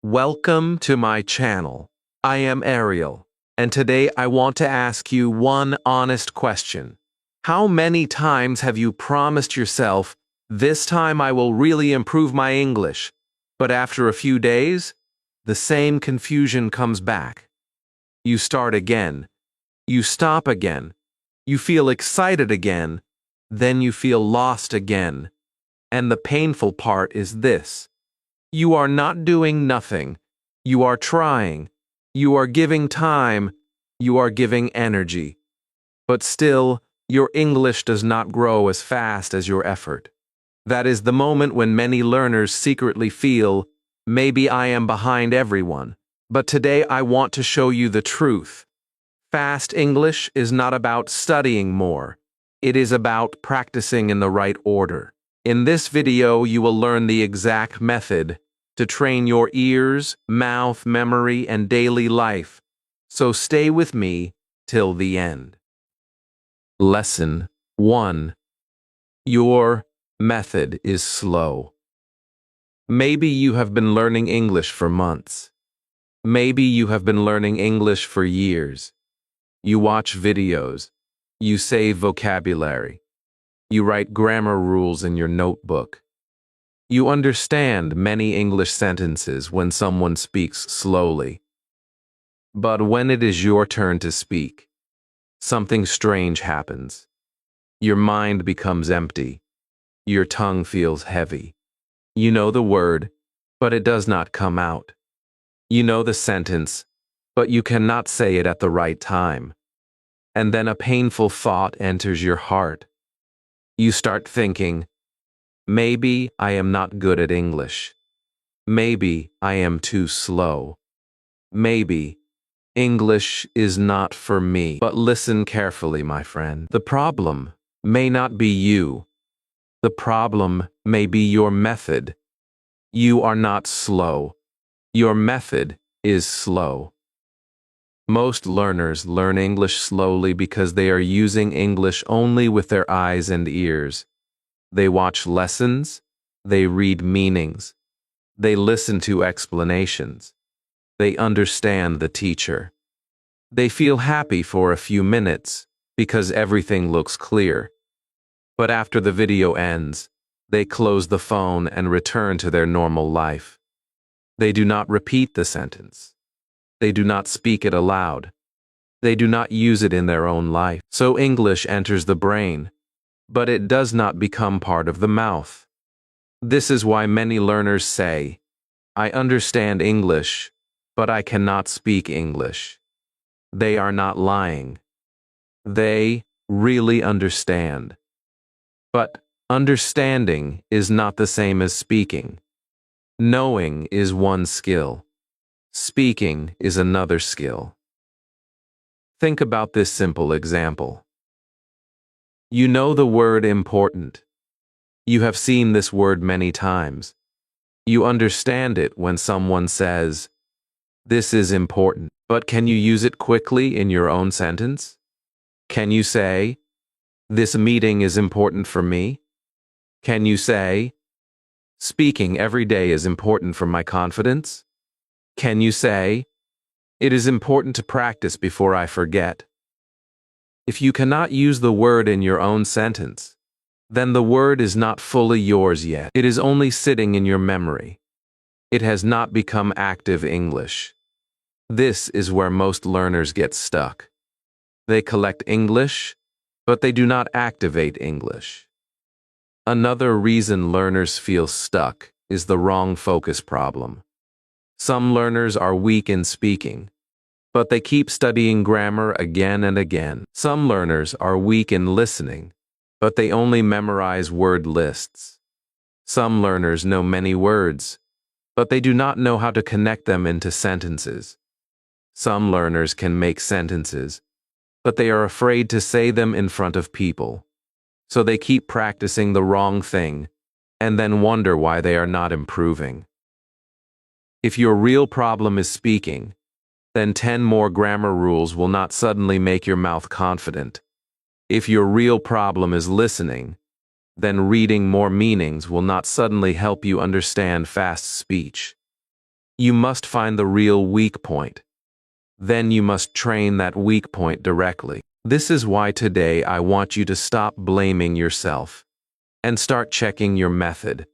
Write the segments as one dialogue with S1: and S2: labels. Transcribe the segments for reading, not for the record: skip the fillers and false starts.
S1: Welcome to my channel. I am Ariel, and today I want to ask you one honest question. How many times have you promised yourself, this time I will really improve my English, but after a few days, the same confusion comes back? You start again, you stop again, you feel excited again, then you feel lost again. And the painful part is this. You are not doing nothing. You are trying. You are giving time. You are giving energy. But still, your English does not grow as fast as your effort. That is the moment when many learners secretly feel, maybe I am behind everyone. But today I want to show you the truth. Fast English is not about studying more. It is about practicing in the right order. In this video, you will learn the exact method to train your ears, mouth, memory, and daily life. So stay with me till the end. Lesson 1. Your method is slow. Maybe you have been learning English for months. Maybe you have been learning English for years. You watch videos. You save vocabulary. You write grammar rules in your notebook. You understand many English sentences when someone speaks slowly. But when it is your turn to speak, something strange happens. Your mind becomes empty. Your tongue feels heavy. You know the word, but it does not come out. You know the sentence, but you cannot say it at the right time. And then a painful thought enters your heart. You start thinking, maybe I am not good at English. Maybe I am too slow. Maybe English is not for me. But listen carefully, my friend. The problem may not be you. The problem may be your method. You are not slow. Your method is slow. Most learners learn English slowly because they are using English only with their eyes and ears. They watch lessons, they read meanings, they listen to explanations, they understand the teacher. They feel happy for a few minutes because everything looks clear. But after the video ends, they close the phone and return to their normal life. They do not repeat the sentence. They do not speak it aloud. They do not use it in their own life. So English enters the brain, but it does not become part of the mouth. This is why many learners say, I understand English, but I cannot speak English. They are not lying. They really understand. But understanding is not the same as speaking. Knowing is one skill. Speaking is another skill. Think about this simple example. You know the word important. You have seen this word many times. You understand it when someone says, this is important. But can you use it quickly in your own sentence? Can you say, this meeting is important for me? Can you say, speaking every day is important for my confidence? Can you say, it is important to practice before I forget? If you cannot use the word in your own sentence, then the word is not fully yours yet. It is only sitting in your memory. It has not become active English. This is where most learners get stuck. They collect English, but they do not activate English. Another reason learners feel stuck is the wrong focus problem. Some learners are weak in speaking, but they keep studying grammar again and again. Some learners are weak in listening, but they only memorize word lists. Some learners know many words, but they do not know how to connect them into sentences. Some learners can make sentences, but they are afraid to say them in front of people. So they keep practicing the wrong thing and then wonder why they are not improving. If your real problem is speaking, then 10 more grammar rules will not suddenly make your mouth confident. If your real problem is listening, then reading more meanings will not suddenly help you understand fast speech. You must find the real weak point. Then you must train that weak point directly. This is why today I want you to stop blaming yourself and start checking your method.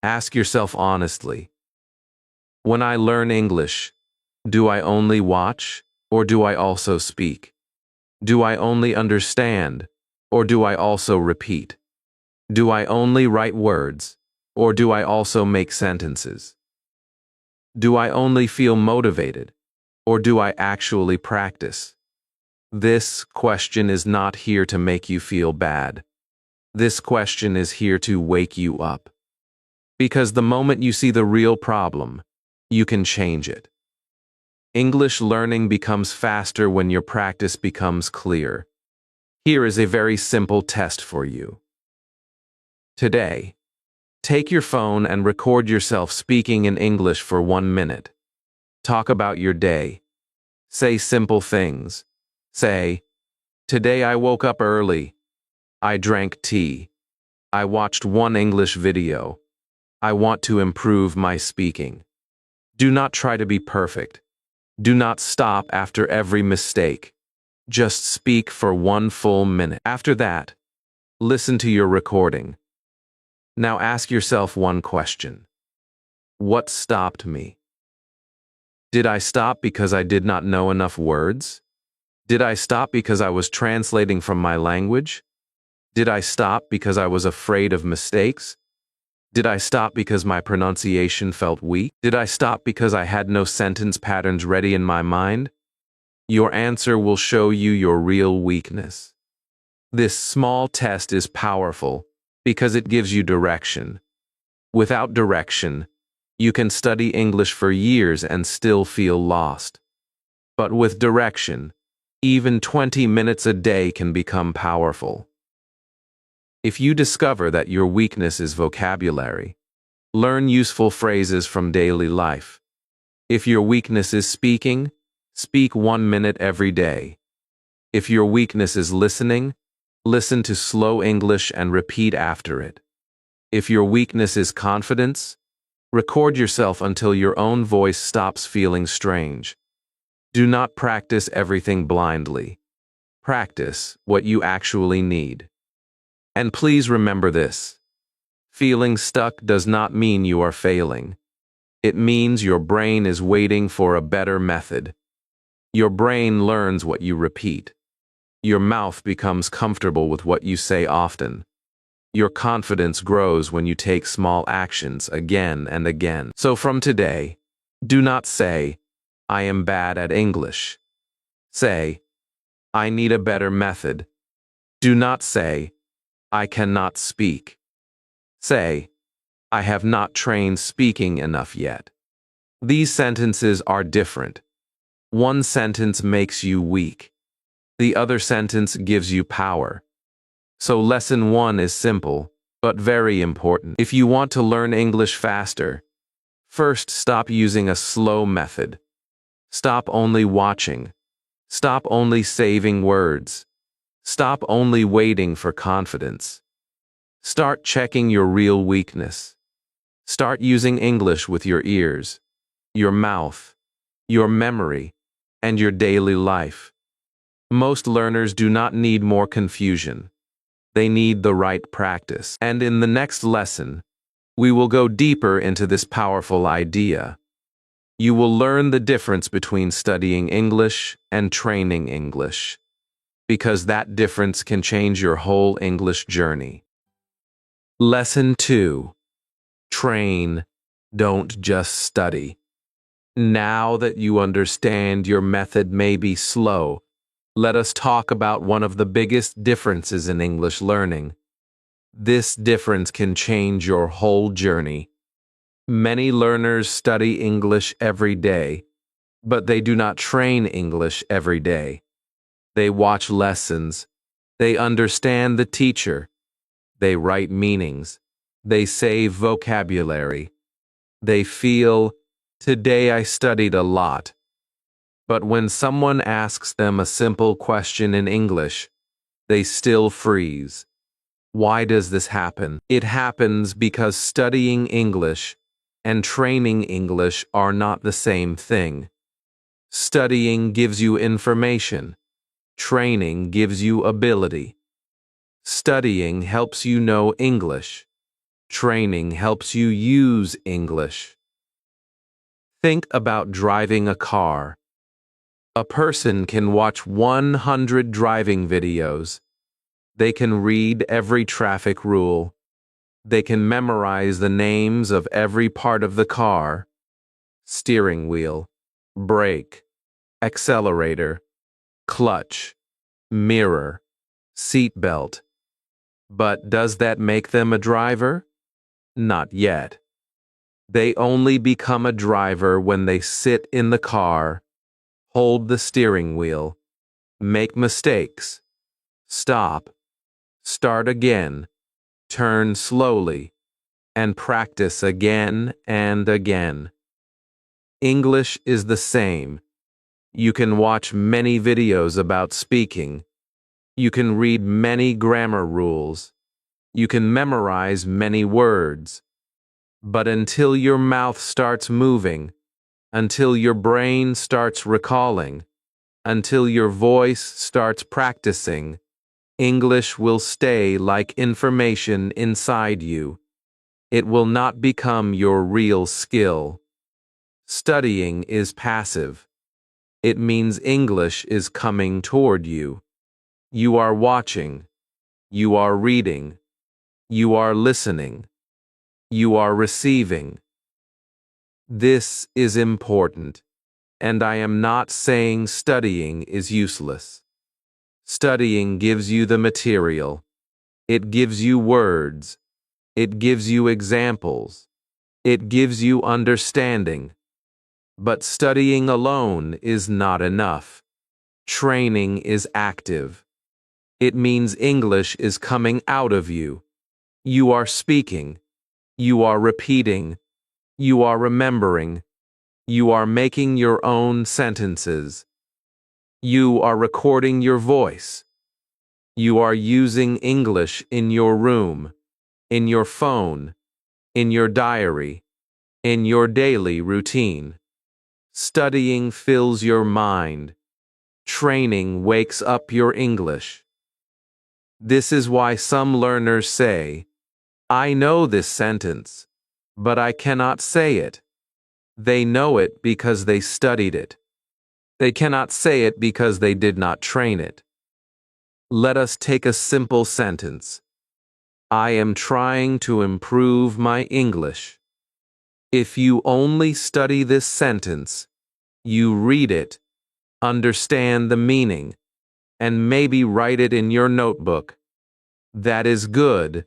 S1: Ask yourself honestly, when I learn English, do I only watch or do I also speak? Do I only understand or do I also repeat? Do I only write words or do I also make sentences? Do I only feel motivated or do I actually practice? This question is not here to make you feel bad. This question is here to wake you up. Because the moment you see the real problem, you can change it. English learning becomes faster when your practice becomes clear. Here is a very simple test for you. Today, take your phone and record yourself speaking in English for 1 minute. Talk about your day. Say simple things. Say, today I woke up early. I drank tea. I watched one English video. I want to improve my speaking. Do not try to be perfect. Do not stop after every mistake. Just speak for 1 full minute. After that, listen to your recording. Now ask yourself one question. What stopped me? Did I stop because I did not know enough words? Did I stop because I was translating from my language? Did I stop because I was afraid of mistakes? Did I stop because my pronunciation felt weak? Did I stop because I had no sentence patterns ready in my mind? Your answer will show you your real weakness. This small test is powerful because it gives you direction. Without direction, you can study English for years and still feel lost. But with direction, even 20 minutes a day can become powerful. If you discover that your weakness is vocabulary, learn useful phrases from daily life. If your weakness is speaking, speak 1 minute every day. If your weakness is listening, listen to slow English and repeat after it. If your weakness is confidence, record yourself until your own voice stops feeling strange. Do not practice everything blindly. Practice what you actually need. And please remember this. Feeling stuck does not mean you are failing. It means your brain is waiting for a better method. Your brain learns what you repeat. Your mouth becomes comfortable with what you say often. Your confidence grows when you take small actions again and again. So from today, do not say, I am bad at English. Say, I need a better method. Do not say, I cannot speak. Say, I have not trained speaking enough yet. These sentences are different. One sentence makes you weak. The other sentence gives you power. So lesson 1 is simple, but very important. If you want to learn English faster, first stop using a slow method. Stop only watching. Stop only saving words. Stop only waiting for confidence. Start checking your real weakness. Start using English with your ears, your mouth, your memory, and your daily life. Most learners do not need more confusion. They need the right practice. And in the next lesson, we will go deeper into this powerful idea. You will learn the difference between studying English and training English, because that difference can change your whole English journey. Lesson 2. Train, don't just study. Now that you understand your method may be slow, let us talk about one of the biggest differences in English learning. This difference can change your whole journey. Many learners study English every day, but they do not train English every day. They watch lessons. They understand the teacher. They write meanings. They say vocabulary. They feel, today I studied a lot. But when someone asks them a simple question in English, they still freeze. Why does this happen? It happens because studying English and training English are not the same thing. Studying gives you information. Training gives you ability. Studying helps you know English. Training helps you use English. Think about driving a car. A person can watch 100 driving videos. They can read every traffic rule. They can memorize the names of every part of the car: steering wheel, brake, accelerator, clutch, mirror, seat belt. But does that make them a driver? Not yet. They only become a driver when they sit in the car, hold the steering wheel, make mistakes, stop, start again, turn slowly, and practice again and again. English is the same. You can watch many videos about speaking. You can read many grammar rules. You can memorize many words. But until your mouth starts moving, until your brain starts recalling, until your voice starts practicing, English will stay like information inside you. It will not become your real skill. Studying is passive. It means English is coming toward you. You are watching. You are reading. You are listening. You are receiving. This is important, and I am not saying studying is useless. Studying gives you the material. It gives you words. It gives you examples. It gives you understanding. But studying alone is not enough. Training is active. It means English is coming out of you. You are speaking. You are repeating. You are remembering. You are making your own sentences. You are recording your voice. You are using English in your room, in your phone, in your diary, in your daily routine. Studying fills your mind. Training wakes up your English. This is why some learners say, "I know this sentence, but I cannot say it." They know it because they studied it. They cannot say it because they did not train it. Let us take a simple sentence. I am trying to improve my English. If you only study this sentence, you read it, understand the meaning, and maybe write it in your notebook. That is good,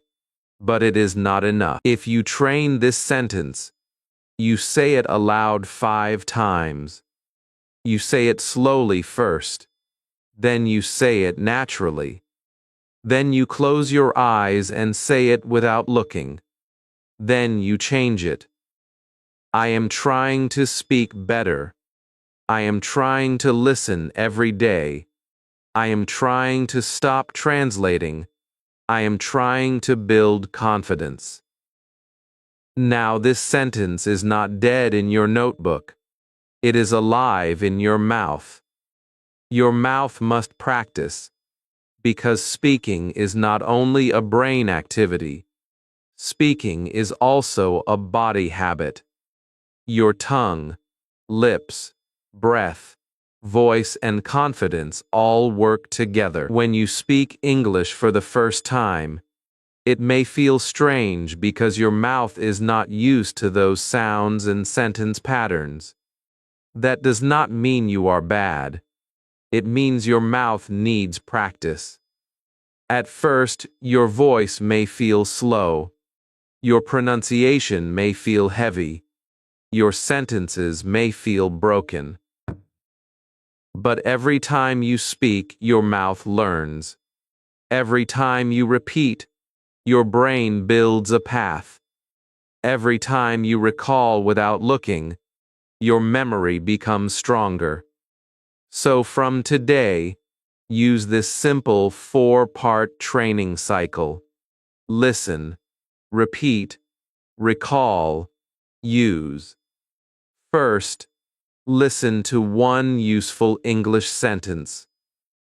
S1: but it is not enough. If you train this sentence, you say it aloud 5 times. You say it slowly first. Then you say it naturally. Then you close your eyes and say it without looking. Then you change it. I am trying to speak better. I am trying to listen every day. I am trying to stop translating. I am trying to build confidence. Now this sentence is not dead in your notebook. It is alive in your mouth. Your mouth must practice, because speaking is not only a brain activity. Speaking is also a body habit. Your tongue, lips, breath, voice, and confidence all work together. When you speak English for the first time, it may feel strange because your mouth is not used to those sounds and sentence patterns. That does not mean you are bad. It means your mouth needs practice. At first, your voice may feel slow. Your pronunciation may feel heavy. Your sentences may feel broken. But every time you speak, your mouth learns. Every time you repeat, your brain builds a path. Every time you recall without looking, your memory becomes stronger. So from today, use this simple 4-part training cycle. Listen, repeat, recall, use. First, listen to one useful English sentence.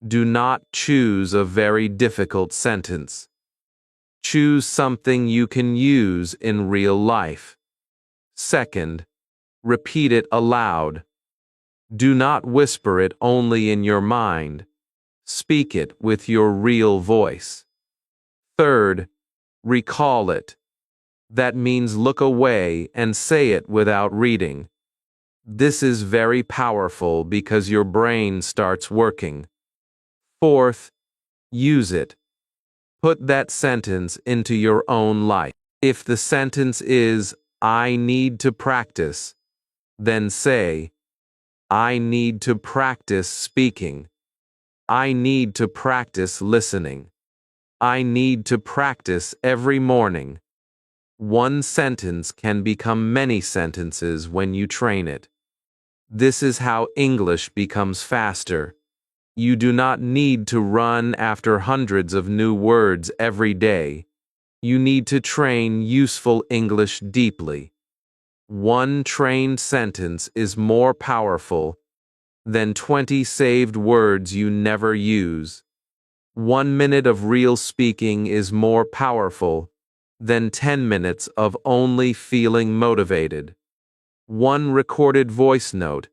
S1: Do not choose a very difficult sentence. Choose something you can use in real life. Second, repeat it aloud. Do not whisper it only in your mind. Speak it with your real voice. Third, recall it. That means look away and say it without reading. This is very powerful because your brain starts working. Fourth, use it. Put that sentence into your own life. If the sentence is, I need to practice, then say, I need to practice speaking. I need to practice listening. I need to practice every morning. One sentence can become many sentences when you train it. This is how English becomes faster. You do not need to run after hundreds of new words every day. You need to train useful English deeply. One trained sentence is more powerful than 20 saved words you never use. 1 minute of real speaking is more powerful than 10 minutes of only feeling motivated. One recorded voice note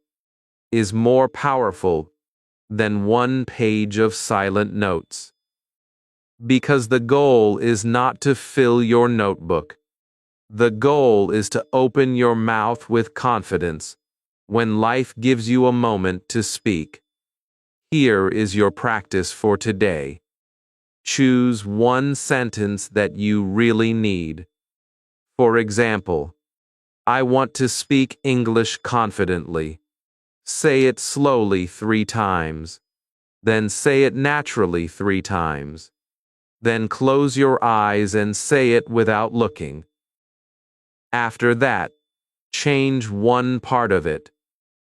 S1: is more powerful than 1 page of silent notes. Because the goal is not to fill your notebook. The goal is to open your mouth with confidence when life gives you a moment to speak. Here is your practice for today. Choose one sentence that you really need. For example, I want to speak English confidently. Say it slowly 3 times. Then say it naturally 3 times. Then close your eyes and say it without looking. After that, change one part of it.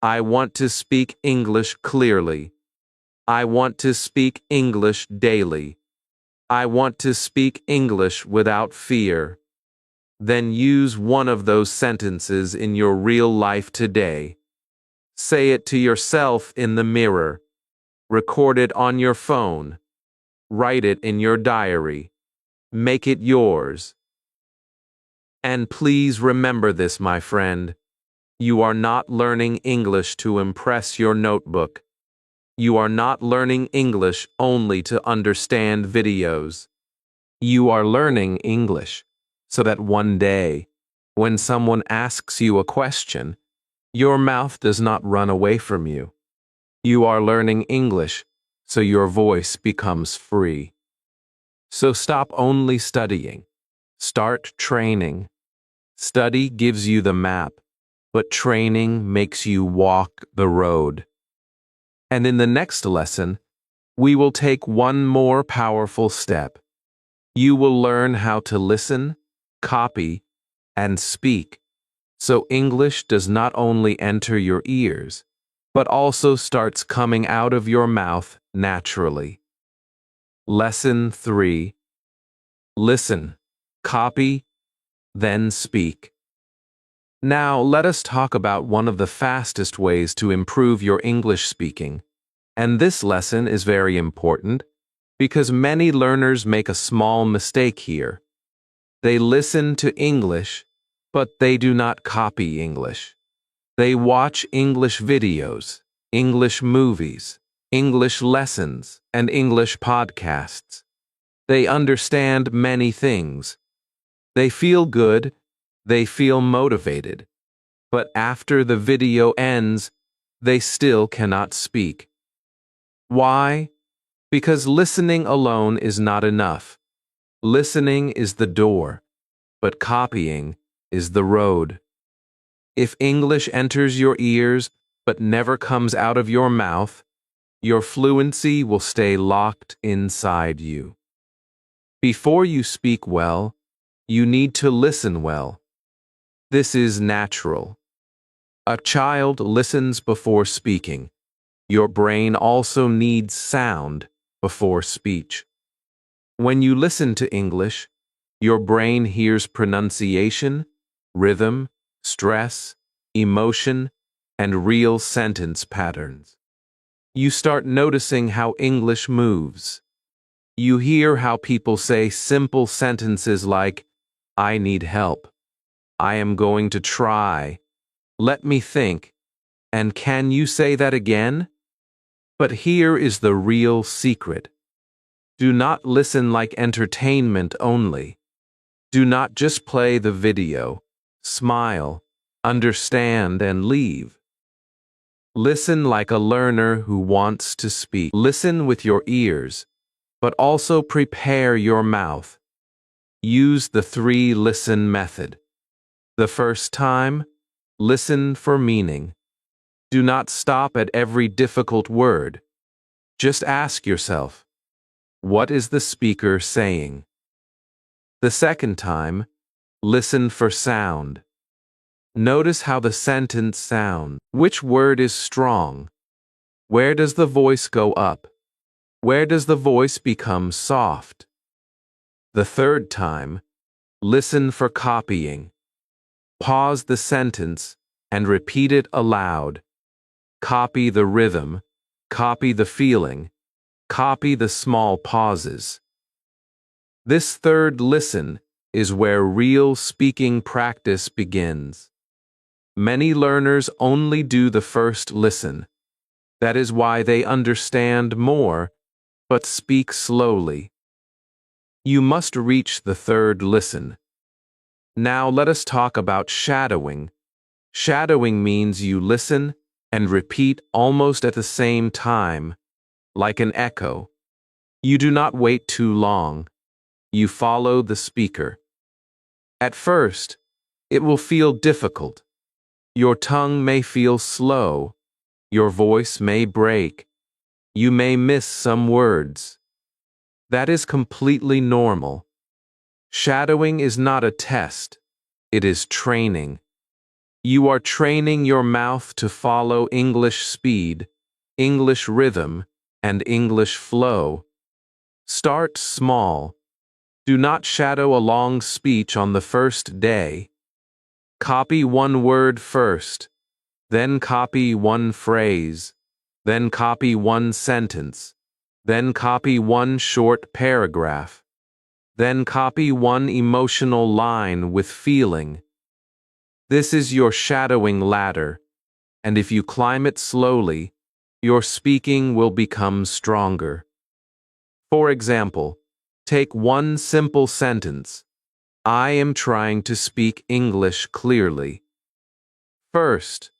S1: I want to speak English clearly. I want to speak English daily. I want to speak English without fear. Then use one of those sentences in your real life today. Say it to yourself in the mirror. Record it on your phone. Write it in your diary. Make it yours. And please remember this, my friend. You are not learning English to impress your notebook. You are not learning English only to understand videos. You are learning English so that one day, when someone asks you a question, your mouth does not run away from you. You are learning English so your voice becomes free. So stop only studying. Start training. Study gives you the map, but training makes you walk the road. And in the next lesson, we will take one more powerful step. You will learn how to listen, copy, and speak, so English does not only enter your ears, but also starts coming out of your mouth naturally. Lesson 3. Listen, copy, then speak. Now let us talk about one of the fastest ways to improve your English speaking. And this lesson is very important because many learners make a small mistake here. They listen to English, but they do not copy English. They watch English videos, English movies, English lessons, and English podcasts. They understand many things. They feel good, they feel motivated. But after the video ends, they still cannot speak. Why? Because listening alone is not enough. Listening is the door, but copying is the road. If English enters your ears but never comes out of your mouth, your fluency will stay locked inside you. Before you speak well, you need to listen well. This is natural. A child listens before speaking. Your brain also needs sound before speech. When you listen to English, your brain hears pronunciation, rhythm, stress, emotion, and real sentence patterns. You start noticing how English moves. You hear how people say simple sentences like, "I need help," "I am going to try," "Let me think," and "Can you say that again?" But here is the real secret. Do not listen like entertainment only. Do not just play the video, smile, understand, and leave. Listen like a learner who wants to speak. Listen with your ears, but also prepare your mouth. Use the 3-listen method. The first time, listen for meaning. Do not stop at every difficult word. Just ask yourself, what is the speaker saying? The second time, listen for sound. Notice how the sentence sounds. Which word is strong? Where does the voice go up? Where does the voice become soft? The third time, listen for copying. Pause the sentence and repeat it aloud. Copy the rhythm, copy the feeling, copy the small pauses. This third listen is where real speaking practice begins. Many learners only do the first listen. That is why they understand more, but speak slowly. You must reach the third listen. Now let us talk about shadowing. Shadowing means you listen and repeat almost at the same time, like an echo. You do not wait too long. You follow the speaker. At first, it will feel difficult. Your tongue may feel slow. Your voice may break. You may miss some words. That is completely normal. Shadowing is not a test. It is training. You are training your mouth to follow English speed, English rhythm, and English flow. Start small. Do not shadow a long speech on the first day. Copy one word first, then copy one phrase, then copy one sentence, then copy one short paragraph, then copy one emotional line with feeling. This is your shadowing ladder, and if you climb it slowly, your speaking will become stronger. For example, take one simple sentence. I am trying to speak English clearly. First,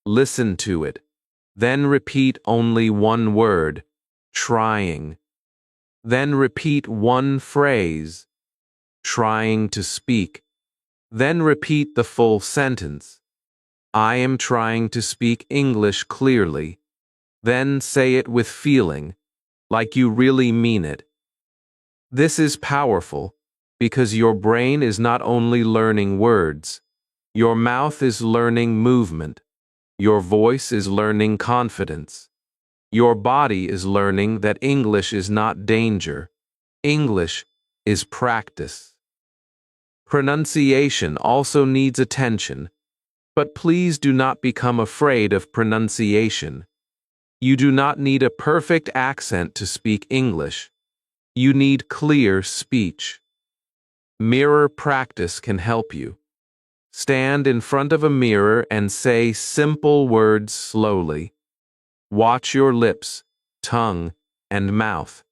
S1: listen to it. Then repeat only one word, trying. Then repeat one phrase, trying to speak. Then repeat the full sentence. I am trying to speak English clearly. Then say it with feeling, like you really mean it. This is powerful because your brain is not only learning words, your mouth is learning movement, your voice is learning confidence, your body is learning that English is not danger. English is practice. Pronunciation also needs attention, but please do not become afraid of pronunciation. You do not need a perfect accent to speak English. You need clear speech. Mirror practice can help you. Stand in front of a mirror and say simple words slowly. Watch your lips, tongue, and mouth.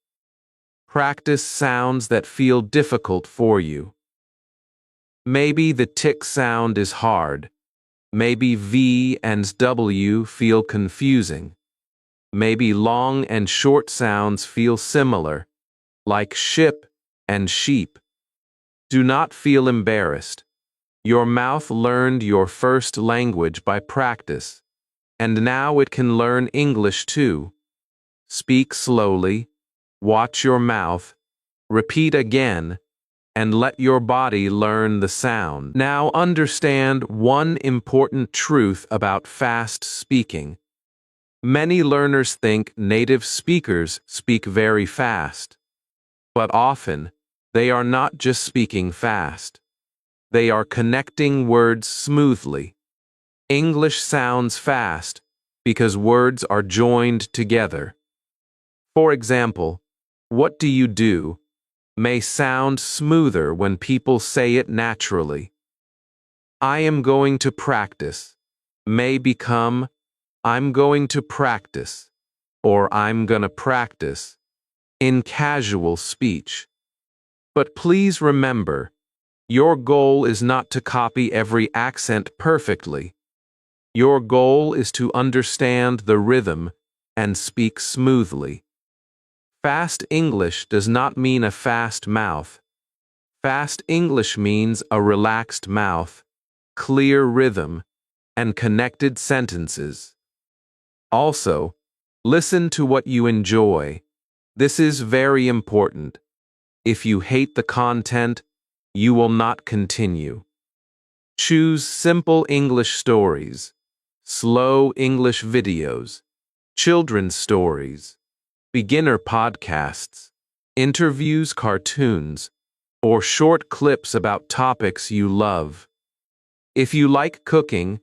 S1: Practice sounds that feel difficult for you. Maybe the tick sound is hard. Maybe V and W feel confusing. Maybe long and short sounds feel similar, like ship and sheep. Do not feel embarrassed. Your mouth learned your first language by practice, and now it can learn English too. Speak slowly, watch your mouth, repeat again, and let your body learn the sound. Now understand one important truth about fast speaking. Many learners think native speakers speak very fast, but often they are not just speaking fast. They are connecting words smoothly. English sounds fast because words are joined together. For example, what do you do may sound smoother when people say it naturally. I am going to practice may become I'm going to practice or I'm gonna practice in casual speech. But please remember, your goal is not to copy every accent perfectly. Your goal is to understand the rhythm and speak smoothly. Fast English does not mean a fast mouth. Fast English means a relaxed mouth, clear rhythm, and connected sentences. Also, listen to what you enjoy. This is very important. If you hate the content, you will not continue. Choose simple English stories, slow English videos, children's stories, beginner podcasts, interviews, cartoons, or short clips about topics you love. If you like cooking,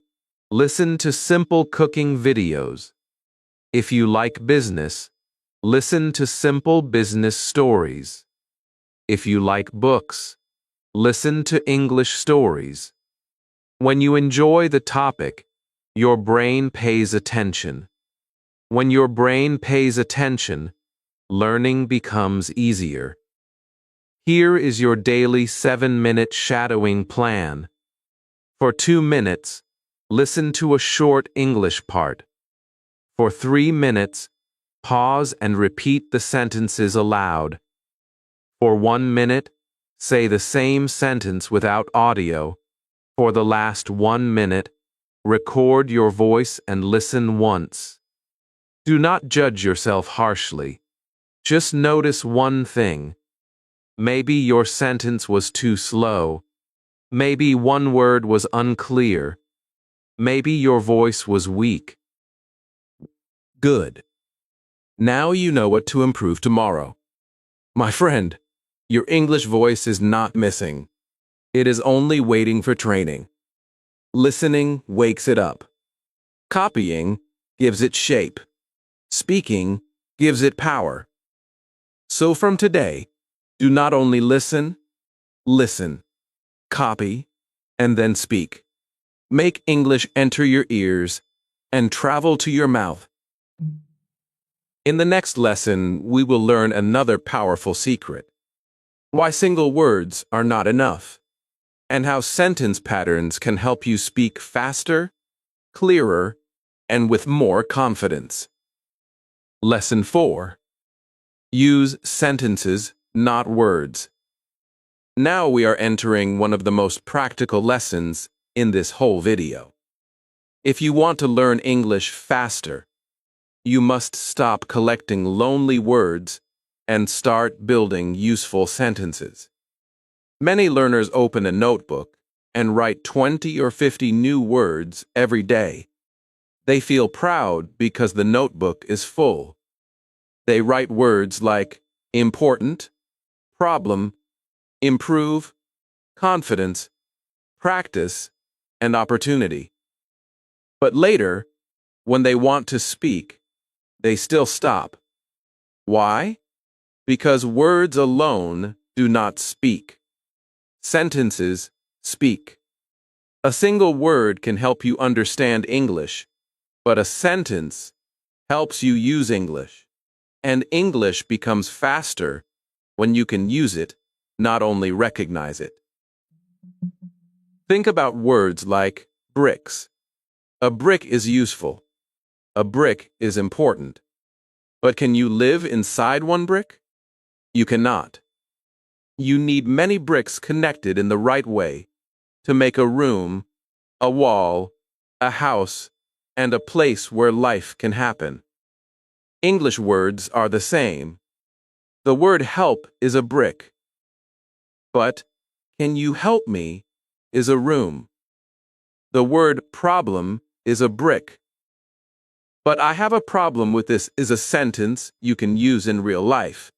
S1: listen to simple cooking videos. If you like business, listen to simple business stories. If you like books, listen to English stories. When you enjoy the topic, your brain pays attention. When your brain pays attention, learning becomes easier. Here is your daily 7-minute shadowing plan. For 2 minutes, listen to a short English part. For 3 minutes, pause and repeat the sentences aloud. For 1 minute, say the same sentence without audio. For the last 1 minute, record your voice and listen once. Do not judge yourself harshly. Just notice one thing. Maybe your sentence was too slow. Maybe one word was unclear. Maybe your voice was weak. Good. Now you know what to improve tomorrow. My friend, your English voice is not missing. It is only waiting for training. Listening wakes it up. Copying gives it shape. Speaking gives it power. So from today, do not only listen, copy, and then speak. Make English enter your ears and travel to your mouth. In the next lesson, we will learn another powerful secret: why single words are not enough, and how sentence patterns can help you speak faster, clearer, and with more confidence. Lesson 4. Use sentences, not words. Now we are entering one of the most practical lessons in this whole video. If you want to learn English faster, you must stop collecting lonely words and start building useful sentences. Many learners open a notebook and write 20 or 50 new words every day. They feel proud because the notebook is full. They write words like important, problem, improve, confidence, practice, and opportunity. But later, when they want to speak, they still stop. Why? Because words alone do not speak. Sentences speak. A single word can help you understand English, but a sentence helps you use English. And English becomes faster when you can use it, not only recognize it. Think about words like bricks. A brick is useful. A brick is important. But can you live inside one brick? You cannot. You need many bricks connected in the right way to make a room, a wall, a house, and a place where life can happen. English words are the same. The word help is a brick. But can you help me is a room. The word problem is a brick. But I have a problem with this is a sentence you can use in real life.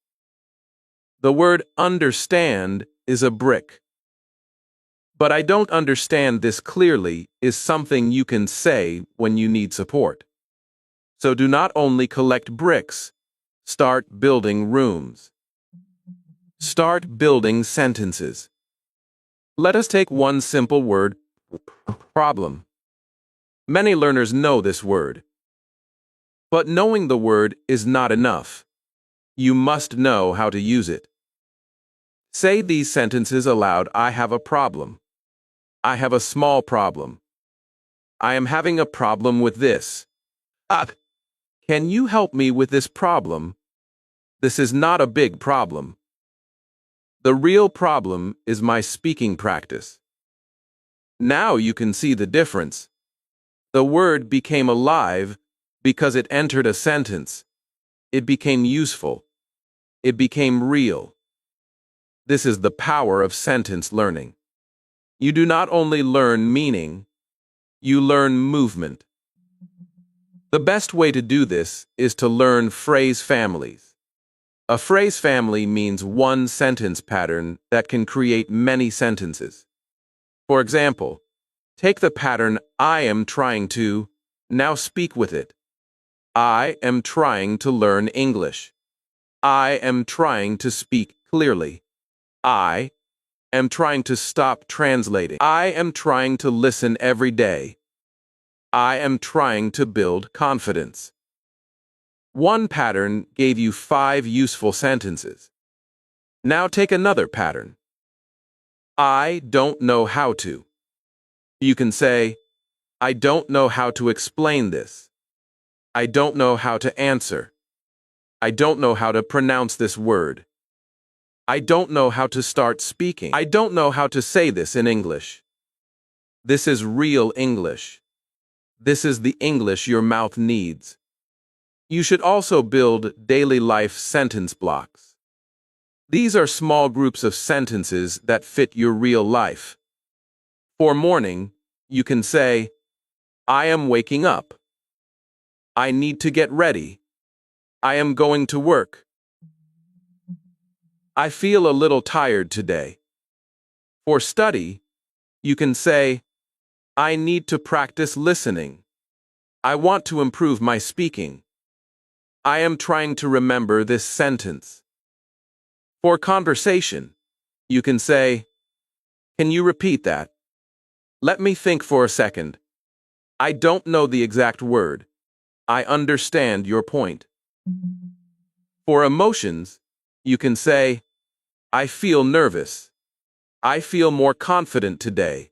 S1: The word understand is a brick. But I don't understand this clearly is something you can say when you need support. So do not only collect bricks, start building rooms. Start building sentences. Let us take one simple word, problem. Many learners know this word. But knowing the word is not enough. You must know how to use it. Say these sentences aloud. I have a problem. I have a small problem. I am having a problem with this. Can you help me with this problem? This is not a big problem. The real problem is my speaking practice. Now you can see the difference. The word became alive because it entered a sentence. It became useful. It became real. This is the power of sentence learning. You do not only learn meaning, you learn movement. The best way to do this is to learn phrase families. A phrase family means one sentence pattern that can create many sentences. For example, take the pattern I am trying to, now speak with it. I am trying to learn English. I am trying to speak clearly. I am trying to stop translating. I am trying to listen every day. I am trying to build confidence. One pattern gave you 5 useful sentences. Now take another pattern. I don't know how to. You can say, I don't know how to explain this. I don't know how to answer. I don't know how to pronounce this word. I don't know how to start speaking. I don't know how to say this in English. This is real English. This is the English your mouth needs. You should also build daily life sentence blocks. These are small groups of sentences that fit your real life. For morning, you can say, I am waking up. I need to get ready. I am going to work. I feel a little tired today. For study, you can say, I need to practice listening. I want to improve my speaking. I am trying to remember this sentence. For conversation, you can say, can you repeat that? Let me think for a second. I don't know the exact word. I understand your point. For emotions, you can say, I feel nervous. I feel more confident today.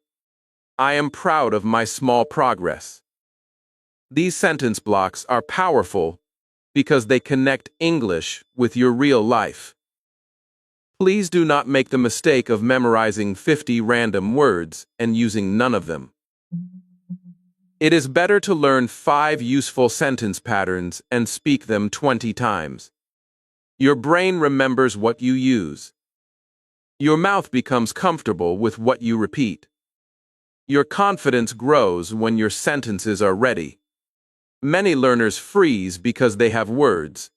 S1: I am proud of my small progress. These sentence blocks are powerful because they connect English with your real life. Please do not make the mistake of memorizing 50 random words and using none of them. It is better to learn 5 useful sentence patterns and speak them 20 times. Your brain remembers what you use. Your mouth becomes comfortable with what you repeat. Your confidence grows when your sentences are ready. Many learners freeze because they have words,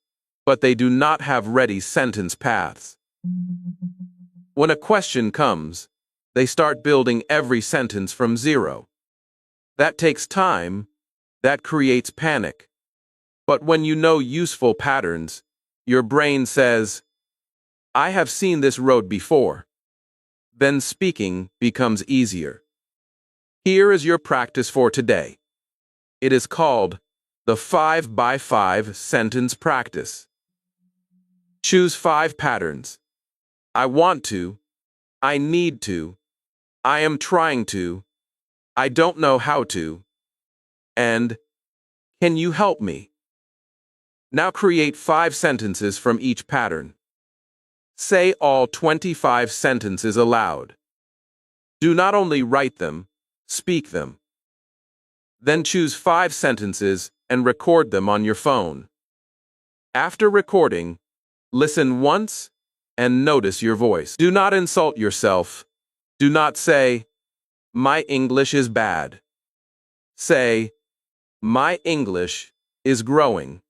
S1: but they do not have ready sentence paths. When a question comes, they start building every sentence from zero. That takes time. That creates panic. But when you know useful patterns, your brain says, I have seen this road before. Then speaking becomes easier. Here is your practice for today. It is called the 5x5 sentence practice. Choose 5 patterns. I want to. I need to. I am trying to. I don't know how to. And, can you help me? Now create 5 sentences from each pattern. Say all 25 sentences aloud. Do not only write them, speak them. Then choose 5 sentences and record them on your phone. After recording, listen once and notice your voice. Do not insult yourself. Do not say, my English is bad. Say, my English is growing.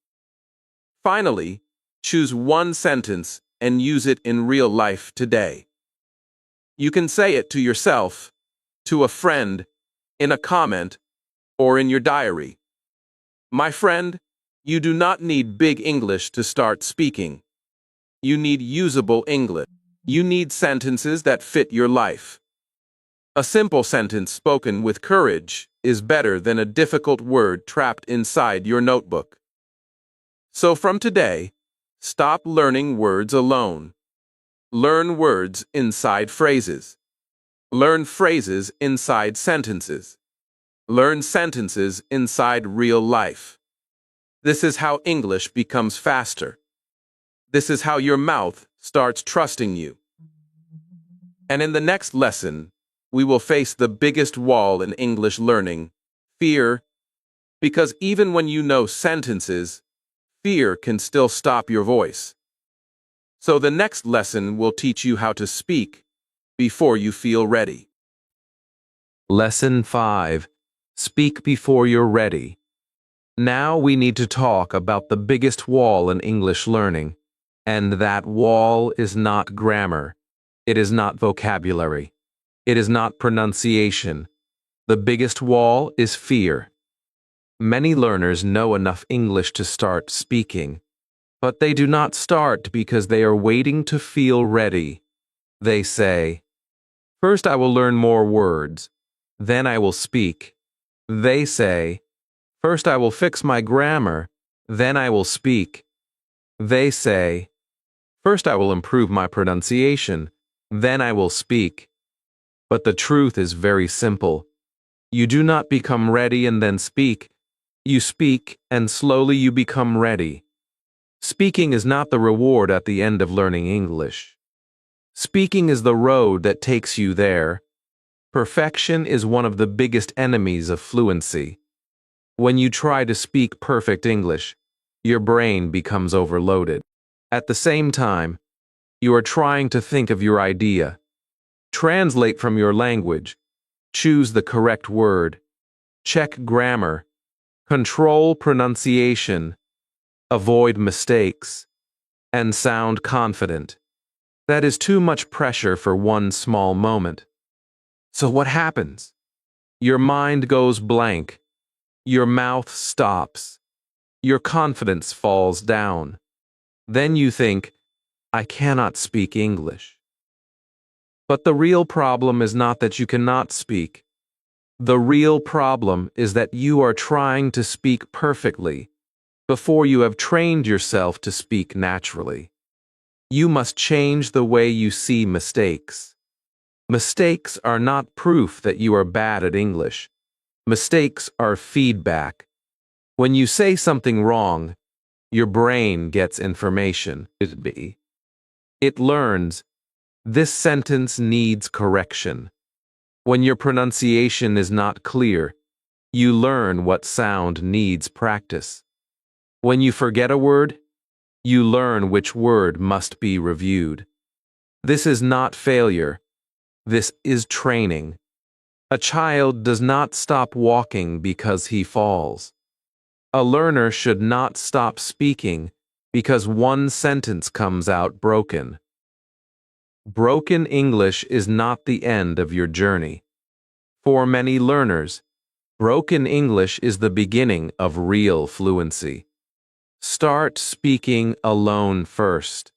S1: Finally, choose one sentence and use it in real life today. You can say it to yourself,
S2: to a friend, in a comment, or in your diary. My friend, you do not need big English to start speaking. You need usable English. You need sentences that fit your life. A simple sentence spoken with courage is better than a difficult word trapped inside your notebook. So from today, stop learning words alone. Learn words inside phrases. Learn phrases inside sentences. Learn sentences inside real life. This is how English becomes faster. This is how your mouth starts trusting you. And in the next lesson, we will face the biggest wall in English learning, fear, because even when you know sentences, fear can still stop your voice. So the next lesson will teach you how to speak before you feel ready.
S1: Lesson 5. Speak before you're ready. Now we need to talk about the biggest wall in English learning, and that wall is not grammar. It is not vocabulary. It is not pronunciation. The biggest wall is fear. Many learners know enough English to start speaking, but they do not start because they are waiting to feel ready. They say, "First I will learn more words, then I will speak." They say, "First I will fix my grammar, then I will speak." They say, "First I will improve my pronunciation, then I will speak." But the truth is very simple. You do not become ready and then speak. You speak, and slowly you become ready. Speaking is not the reward at the end of learning English. Speaking is the road that takes you there. Perfection is one of the biggest enemies of fluency. When you try to speak perfect English, your brain becomes overloaded. At the same time, you are trying to think of your idea. Translate from your language. Choose the correct word. Check grammar. Control pronunciation. Avoid mistakes. And sound confident. That is too much pressure for one small moment. So what happens? Your mind goes blank. Your mouth stops. Your confidence falls down. Then you think, I cannot speak English. But the real problem is not that you cannot speak. The real problem is that you are trying to speak perfectly before you have trained yourself to speak naturally. You must change the way you see mistakes. Mistakes are not proof that you are bad at English. Mistakes are feedback. When you say something wrong, your brain gets information. It learns, this sentence needs correction. When your pronunciation is not clear, you learn what sound needs practice. When you forget a word, you learn which word must be reviewed. This is not failure. This is training. A child does not stop walking because he falls. A learner should not stop speaking because one sentence comes out broken. Broken English is not the end of your journey. For many learners, broken English is the beginning of real fluency. Start speaking alone first.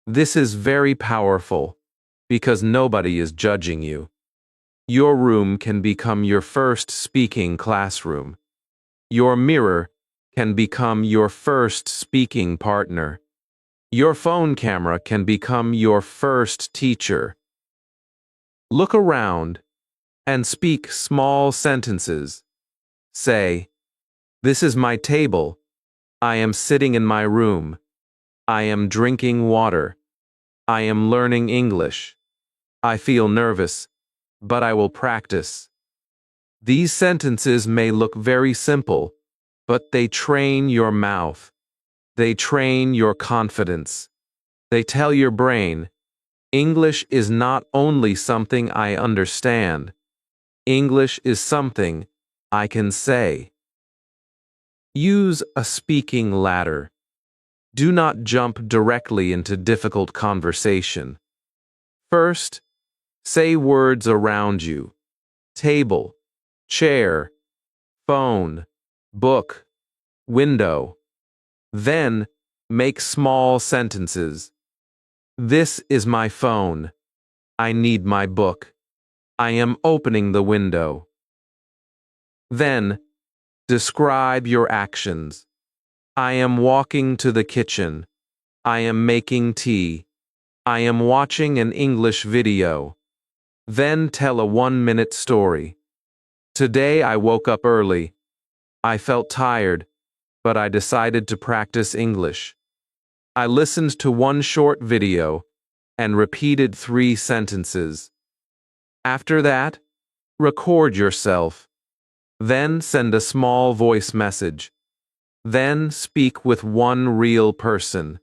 S1: This is very powerful because nobody is judging you. Your room can become your first speaking classroom. Your mirror can become your first speaking partner. Your phone camera can become your first teacher. Look around and speak small sentences. Say, this is my table. I am sitting in my room. I am drinking water. I am learning English. I feel nervous, but I will practice. These sentences may look very simple, but they train your mouth. They train your confidence. They tell your brain, English is not only something I understand. English is something I can say. Use a speaking ladder. Do not jump directly into difficult conversation. First, say words around you. table, chair, phone, book, window. Then, make small sentences. This is my phone. I need my book. I am opening the window. Then, describe your actions. I am walking to the kitchen. I am making tea. I am watching an English video. Then tell a 1-minute story. Today I woke up early. I felt tired, but I decided to practice English. I listened to one short video and repeated 3 sentences. After that, record yourself. Then send a small voice message. Then speak with one real person.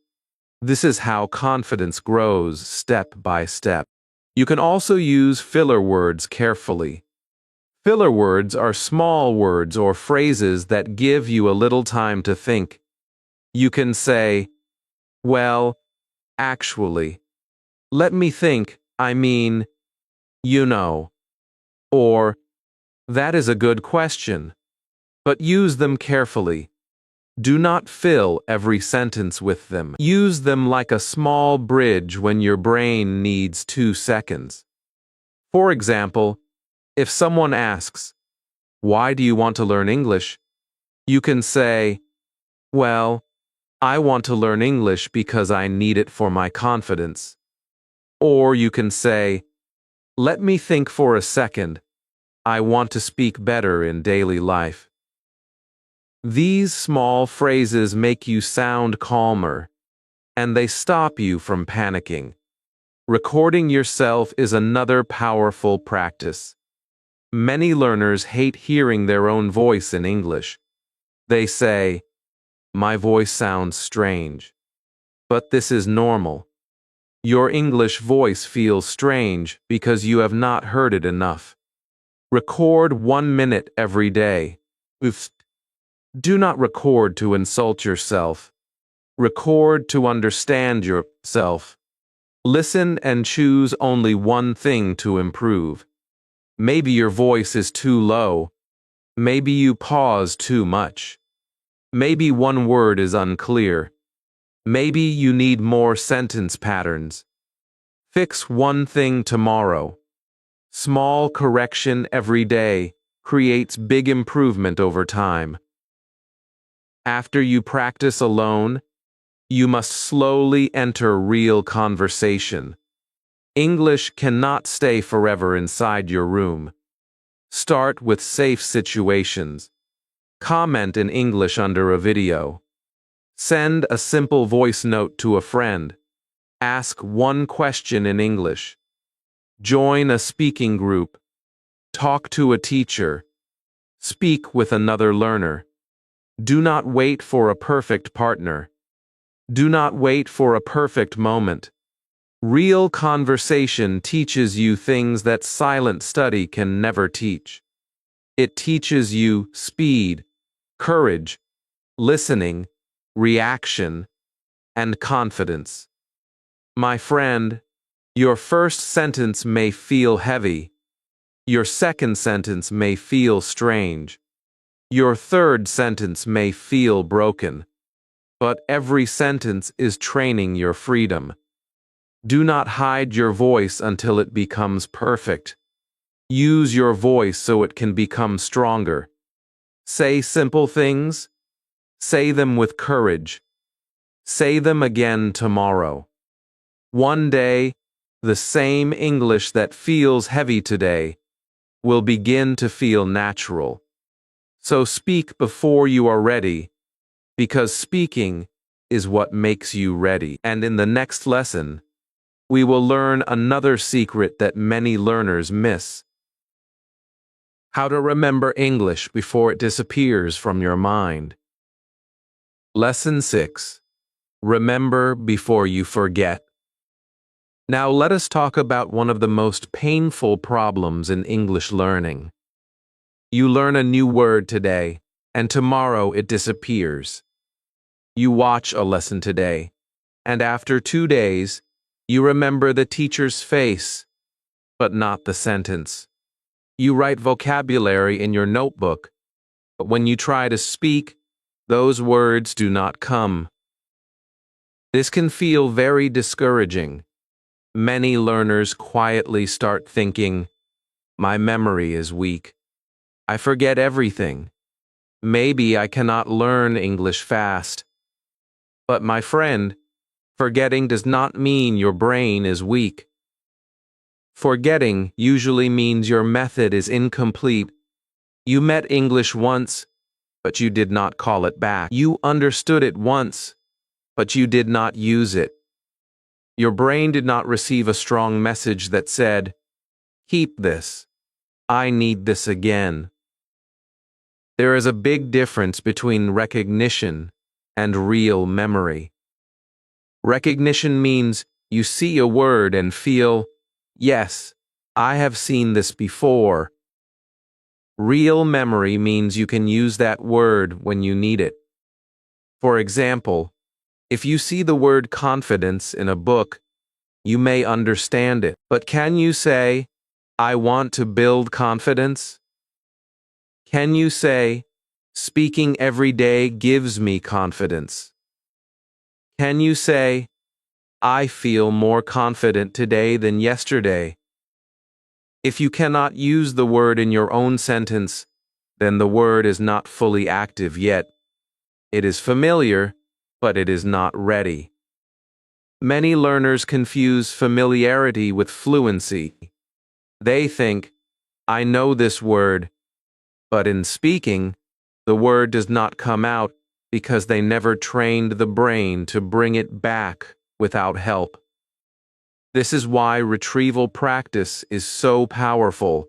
S1: This is how confidence grows step by step. You can also use filler words carefully. Filler words are small words or phrases that give you a little time to think. You can say, well, actually, let me think, I mean, you know, or that is a good question, but use them carefully. Do not fill every sentence with them. Use them like a small bridge when your brain needs 2 seconds. For example, if someone asks, why do you want to learn English? You can say, well, I want to learn English because I need it for my confidence. Or you can say, let me think for a second. I want to speak better in daily life. These small phrases make you sound calmer, and they stop you from panicking. Recording yourself is another powerful practice. Many learners hate hearing their own voice in English. They say, my voice sounds strange. But this is normal. Your English voice feels strange because you have not heard it enough. Record 1 minute every day. Do not record to insult yourself. Record to understand yourself. Listen and choose only one thing to improve. Maybe your voice is too low. Maybe you pause too much. Maybe one word is unclear. Maybe you need more sentence patterns. Fix one thing tomorrow. Small correction every day creates big improvement over time. After you practice alone, you must slowly enter real conversation. English cannot stay forever inside your room. Start with safe situations. Comment in English under a video. Send a simple voice note to a friend. Ask one question in English. Join a speaking group. Talk to a teacher. Speak with another learner. Do not wait for a perfect partner. Do not wait for a perfect moment. Real conversation teaches you things that silent study can never teach. It teaches you speed, courage, listening, reaction, and confidence. My friend, your first sentence may feel heavy. Your second sentence may feel strange. Your third sentence may feel broken. But every sentence is training your freedom. Do not hide your voice until it becomes perfect. Use your voice so it can become stronger. Say simple things. Say them with courage. Say them again tomorrow. One day, the same English that feels heavy today will begin to feel natural. So speak before you are ready, because speaking is what makes you ready. And in the next lesson, we will learn another secret that many learners miss. How to remember English before it disappears from your mind. Lesson 6. Remember before you forget. Now let us talk about one of the most painful problems in English learning. You learn a new word today, and tomorrow it disappears. You watch a lesson today, and after 2 days, you remember the teacher's face, but not the sentence. You write vocabulary in your notebook, but when you try to speak, those words do not come. This can feel very discouraging. Many learners quietly start thinking, "My memory is weak. I forget everything. Maybe I cannot learn English fast." But my friend, forgetting does not mean your brain is weak. Forgetting usually means your method is incomplete. You met English once, but you did not call it back. You understood it once, but you did not use it. Your brain did not receive a strong message that said, "Keep this. I need this again." There is a big difference between recognition and real memory. Recognition means you see a word and feel, "Yes, I have seen this before." Real memory means you can use that word when you need it. For example, if you see the word confidence in a book, you may understand it, but can you say, "I want to build confidence"? Can you say, "Speaking every day gives me confidence"? Can you say, "I feel more confident today than yesterday"? If you cannot use the word in your own sentence, then the word is not fully active yet. It is familiar, but it is not ready. Many learners confuse familiarity with fluency. They think, "I know this word," but in speaking, the word does not come out because they never trained the brain to bring it back without help. This is why retrieval practice is so powerful.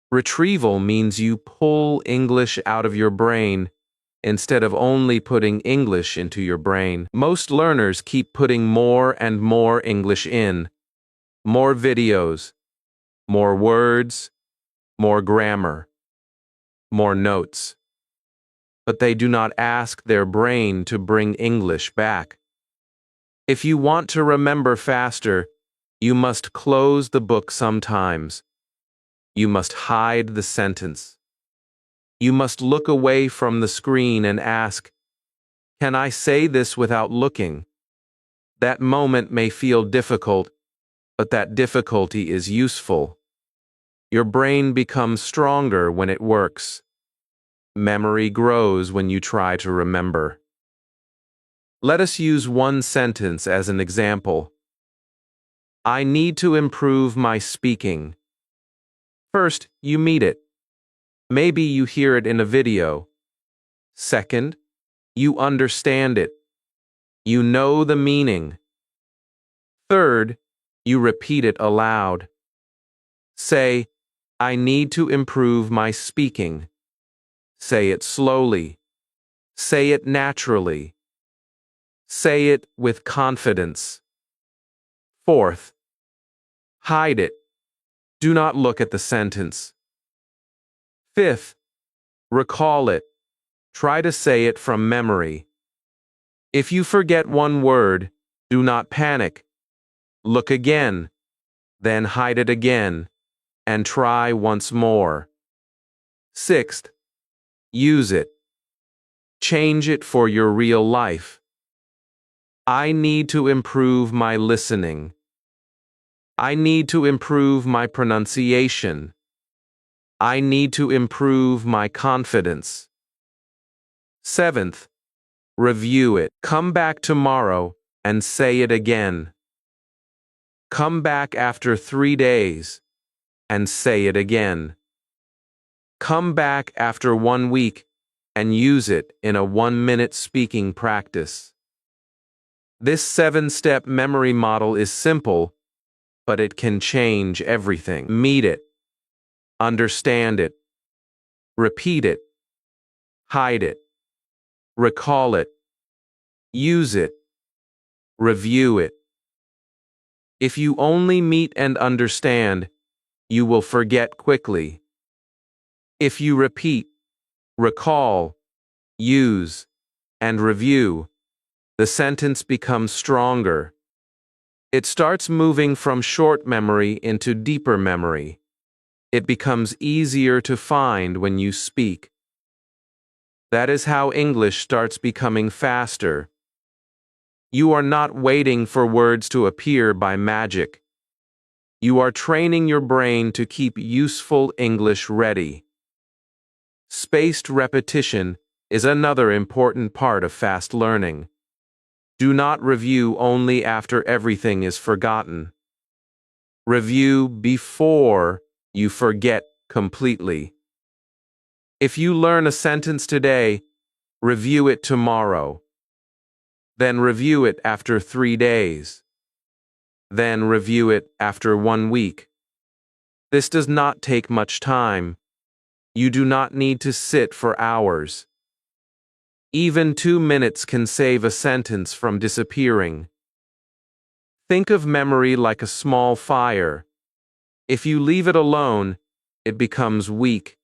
S1: Retrieval means you pull English out of your brain instead of only putting English into your brain. Most learners keep putting more and more English in. More videos, more words, more grammar, more notes. But they do not ask their brain to bring English back. If you want to remember faster, you must close the book sometimes. You must hide the sentence. You must look away from the screen and ask, "Can I say this without looking?" That moment may feel difficult, but that difficulty is useful. Your brain becomes stronger when it works. Memory grows when you try to remember. Let us use one sentence as an example. I need to improve my speaking. First, you meet it. Maybe you hear it in a video. Second, you understand it. You know the meaning. Third, you repeat it aloud. Say, I need to improve my speaking. Say it slowly. Say it naturally. Say it with confidence. Fourth, hide it. Do not look at the sentence. Fifth, recall it. Try to say it from memory. If you forget one word, do not panic. Look again, then hide it again, and try once more. Sixth, use it. Change it for your real life. I need to improve my listening. I need to improve my pronunciation. I need to improve my confidence. Seventh, review it. Come back tomorrow and say it again. Come back after 3 days and say it again. Come back after 1 week and use it in a 1-minute speaking practice. This 7-step memory model is simple, but it can change everything. Meet it. Understand it. Repeat it. Hide it. Recall it. Use it. Review it. If you only meet and understand, you will forget quickly. If you repeat, recall, use, and review, the sentence becomes stronger. It starts moving from short memory into deeper memory. It becomes easier to find when you speak. That is how English starts becoming faster. You are not waiting for words to appear by magic. You are training your brain to keep useful English ready. Spaced repetition is another important part of fast learning. Do not review only after everything is forgotten. Review before you forget completely. If you learn a sentence today, review it tomorrow. Then review it after 3 days. Then review it after 1 week. This does not take much time. You do not need to sit for hours. Even 2 minutes can save a sentence from disappearing. Think of memory like a small fire. If you leave it alone, it becomes weak.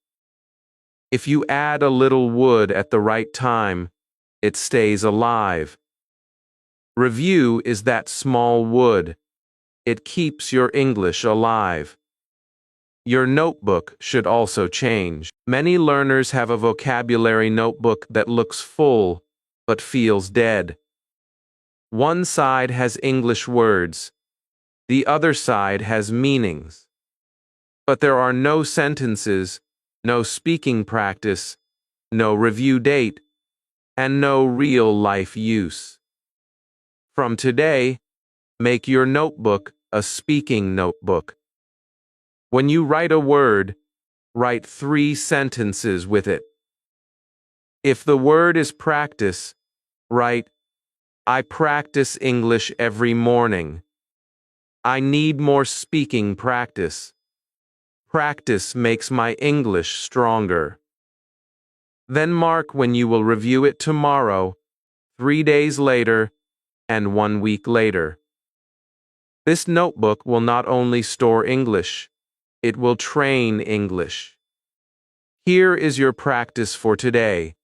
S1: If you add a little wood at the right time, it stays alive. Review is that small wood. It keeps your English alive. Your notebook should also change. Many learners have a vocabulary notebook that looks full, but feels dead. One side has English words. The other side has meanings. But there are no sentences, no speaking practice, no review date, and no real-life use. From today, make your notebook a speaking notebook. When you write a word, write 3 sentences with it. If the word is practice, write, I practice English every morning. I need more speaking practice. Practice makes my English stronger. Then mark when you will review it tomorrow, 3 days later, and 1 week later. This notebook will not only store English, it will train English. Here is your practice for today.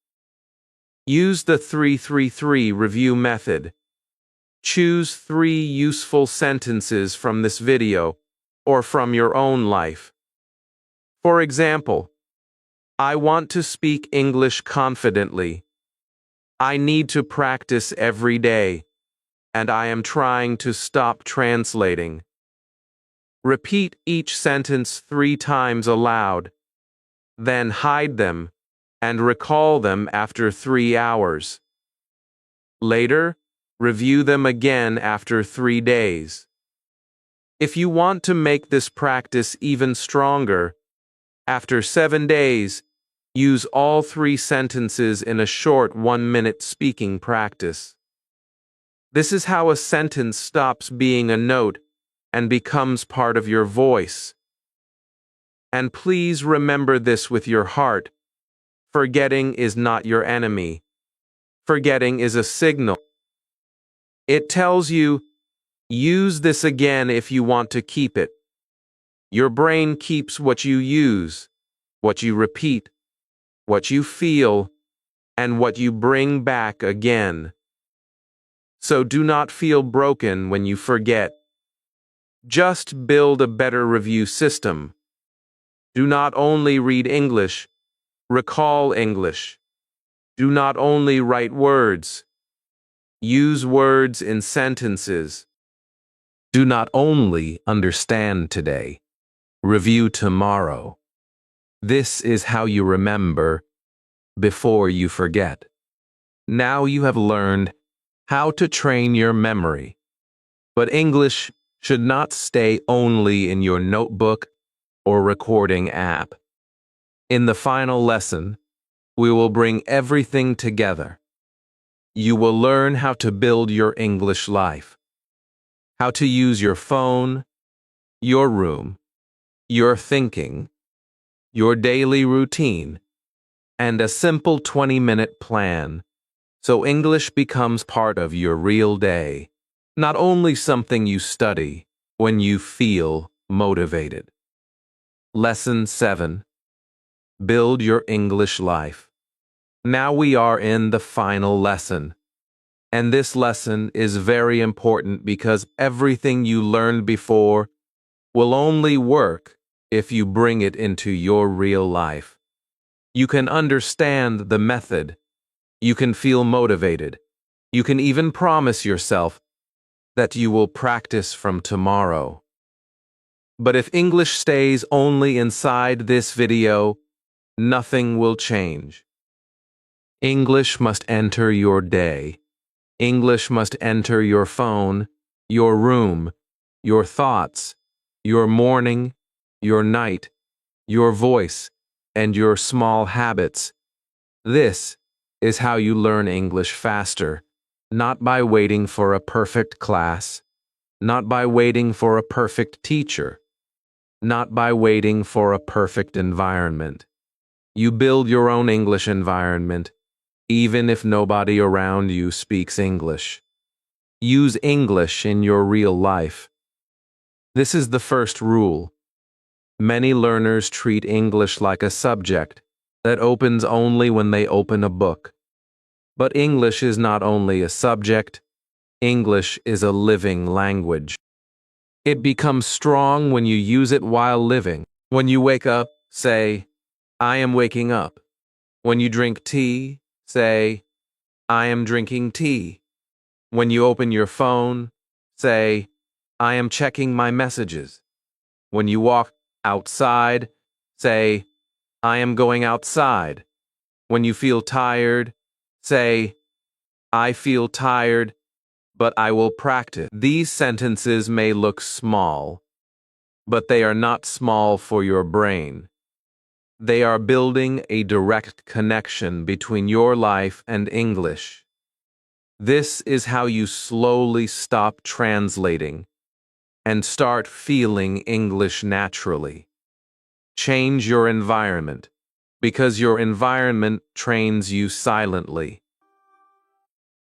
S1: Use the 3-3-3 review method. Choose 3 useful sentences from this video or from your own life. For example, I want to speak English confidently. I need to practice every day, and I am trying to stop translating. Repeat each sentence 3 times aloud, then hide them and recall them after 3 hours. Later, review them again after 3 days. If you want to make this practice even stronger, after 7 days, use all 3 sentences in a short 1-minute speaking practice. This is how a sentence stops being a note and becomes part of your voice. And please remember this with your heart. Forgetting is not your enemy. Forgetting is a signal. It tells you, use this again if you want to keep it. Your brain keeps what you use, what you repeat, what you feel, and what you bring back again. So do not feel broken when you forget. Just build a better review system. Do not only read English, recall English. Do not only write words. Use words in sentences. Do not only understand today. Review tomorrow. This is how you remember before you forget. Now you have learned how to train your memory. But English should not stay only in your notebook or recording app. In the final lesson, we will bring everything together. You will learn how to build your English life, how to use your phone, your room, your thinking, your daily routine, and a simple 20-minute plan so English becomes part of your real day, not only something you study when you feel motivated. Lesson 7. Build your English life. Now we are in the final lesson. And this lesson is very important because everything you learned before will only work if you bring it into your real life. You can understand the method. You can feel motivated. You can even promise yourself that you will practice from tomorrow. But if English stays only inside this video, nothing will change. English must enter your day. English must enter your phone, your room, your thoughts, your morning, your night, your voice, and your small habits. This is how you learn English faster, not by waiting for a perfect class, not by waiting for a perfect teacher, not by waiting for a perfect environment. You build your own English environment, even if nobody around you speaks English. Use English in your real life. This is the first rule. Many learners treat English like a subject that opens only when they open a book. But English is not only a subject, English is a living language. It becomes strong when you use it while living. When you wake up, say, I am waking up. When you drink tea, say, I am drinking tea. When you open your phone, say, I am checking my messages. When you walk outside, say, I am going outside. When you feel tired, say, I feel tired, but I will practice. These sentences may look small, but they are not small for your brain. They are building a direct connection between your life and English. This is how you slowly stop translating and start feeling English naturally. Change your environment, because your environment trains you silently.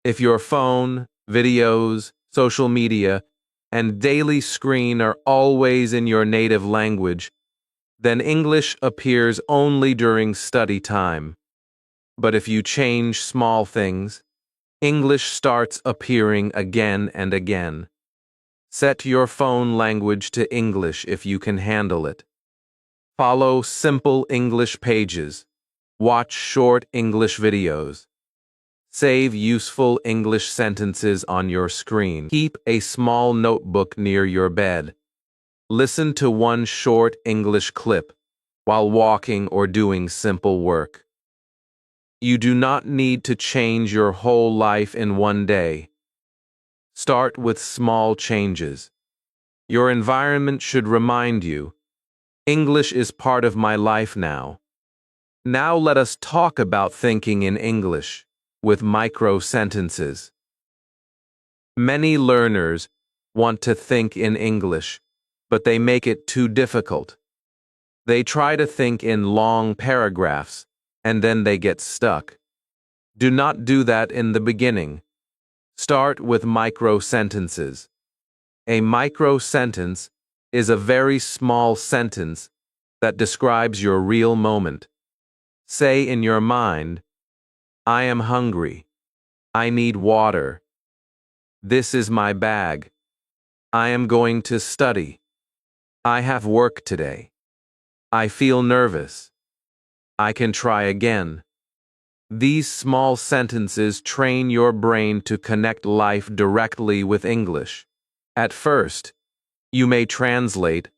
S1: If your phone, videos, social media, and daily screen are always in your native language, then English appears only during study time. But if you change small things, English starts appearing again and again. Set your phone language to English if you can handle it. Follow simple English pages. Watch short English videos. Save useful English sentences on your screen. Keep a small notebook near your bed. Listen to one short English clip while walking or doing simple work. You do not need to change your whole life in one day. Start with small changes. Your environment should remind you, English is part of my life now. Now let us talk about thinking in English with micro sentences. Many learners want to think in English, but they make it too difficult. They try to think in long paragraphs, and then they get stuck. Do not do that in the beginning. Start with micro sentences. A micro sentence is a very small sentence that describes your real moment. Say in your mind, I am hungry. I need water. This is my bag. I am going to study. I have work today. I feel nervous. I can try again. These small sentences train your brain to connect life directly with English. At first, you may translate,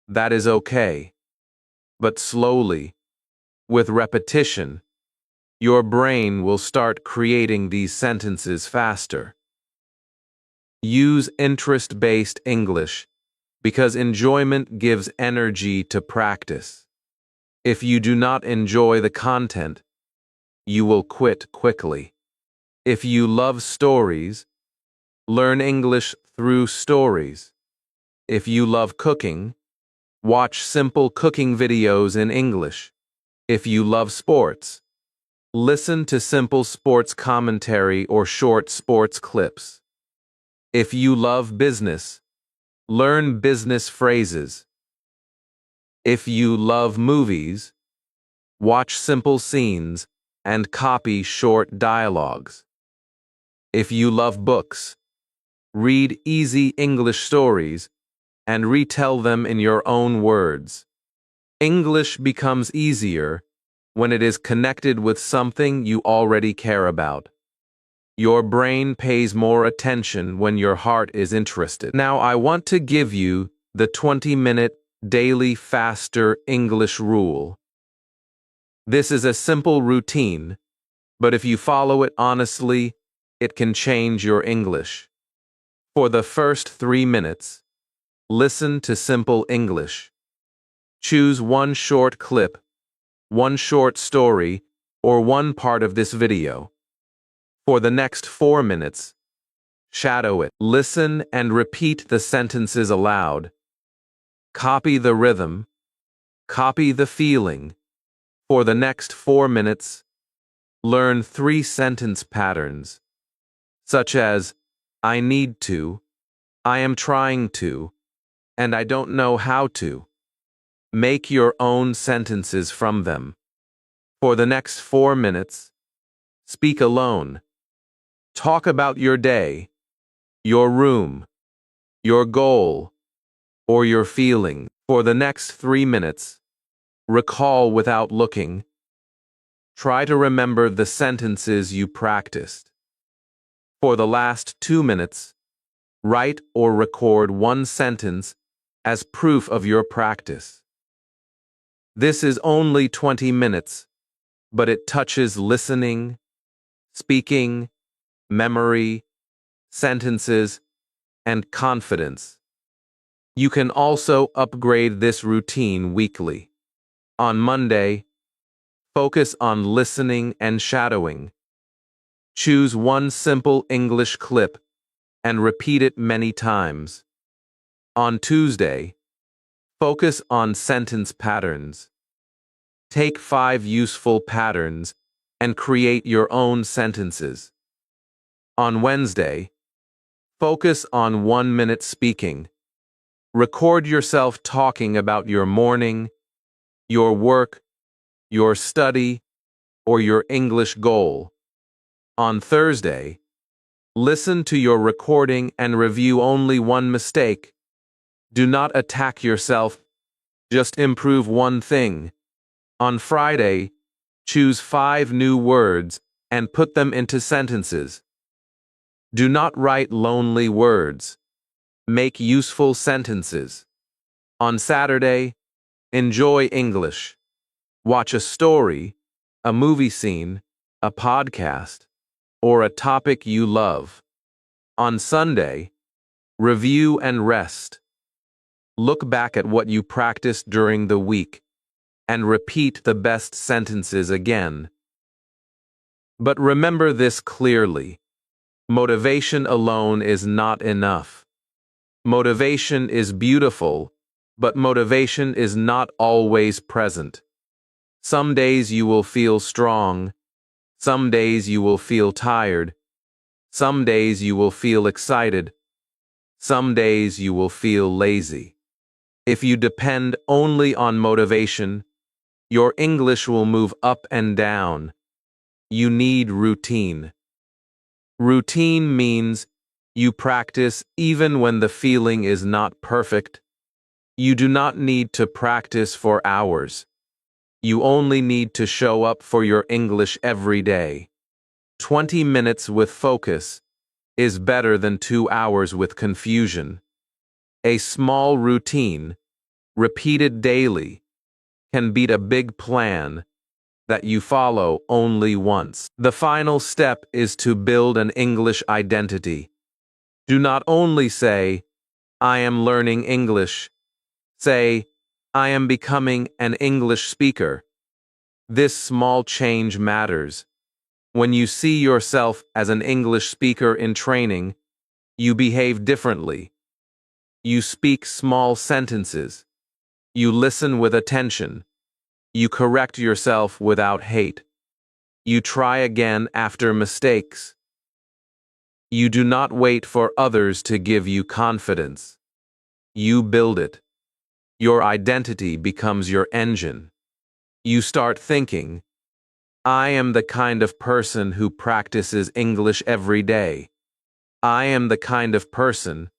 S1: that is okay. But slowly, with repetition, your brain will start creating these sentences faster. Use interest-based English because enjoyment gives energy to practice. If you do not enjoy the content, you will quit quickly. If you love stories, learn English through stories. If you love cooking, watch simple cooking videos in English. If you love sports, listen to simple sports commentary or short sports clips. If you love business, learn business phrases. If you love movies, watch simple scenes and copy short dialogues. If you love books, read easy English stories and retell them in your own words. English becomes easier when it is connected with something you already care about. Your brain pays more attention when your heart is interested. Now I want to give you the 20-minute daily faster English rule. This is a simple routine, but if you follow it honestly, it can change your English. For the first 3 minutes, listen to simple English. Choose one short clip, one short story, or one part of this video. For the next 4 minutes, shadow it. Listen and repeat the sentences aloud. Copy the rhythm. Copy the feeling. For the next 4 minutes, learn 3 sentence patterns, such as I need to, I am trying to, and I don't know how to. Make your own sentences from them. For the next 4 minutes, speak alone. Talk about your day, your room, your goal, or your feeling. For the next 3 minutes, recall without looking. Try to remember the sentences you practiced. For the last 2 minutes, write or record one sentence as proof of your practice. This is only 20 minutes, but it touches listening, speaking, memory, sentences, and confidence. You can also upgrade this routine weekly. On Monday, focus on listening and shadowing. Choose one simple English clip and repeat it many times. On Tuesday, focus on sentence patterns. Take 5 useful patterns and create your own sentences. On Wednesday, focus on 1-minute speaking. Record yourself talking about your morning, your work, your study, or your English goal. On Thursday, listen to your recording and review only one mistake. Do not attack yourself, just improve one thing. On Friday, choose 5 new words and put them into sentences. Do not write lonely words. Make useful sentences. On Saturday, enjoy English. Watch a story, a movie scene, a podcast, or a topic you love. On Sunday, review and rest. Look back at what you practiced during the week and repeat the best sentences again. But remember this clearly. Motivation alone is not enough. Motivation is beautiful, but motivation is not always present. Some days you will feel strong. Some days you will feel tired. Some days you will feel excited. Some days you will feel lazy. If you depend only on motivation, your English will move up and down. You need routine. Routine means you practice even when the feeling is not perfect. You do not need to practice for hours. You only need to show up for your English every day. 20 minutes with focus is better than 2 hours with confusion. A small routine, repeated daily, can beat a big plan that you follow only once. The final step is to build an English identity. Do not only say, I am learning English. Say, I am becoming an English speaker. This small change matters. When you see yourself as an English speaker in training, you behave differently. You speak small sentences. You listen with attention. You correct yourself without hate. You try again after mistakes. You do not wait for others to give you confidence. You build it. Your identity becomes your engine. You start thinking, I am the kind of person who practices English every day. I am the kind of person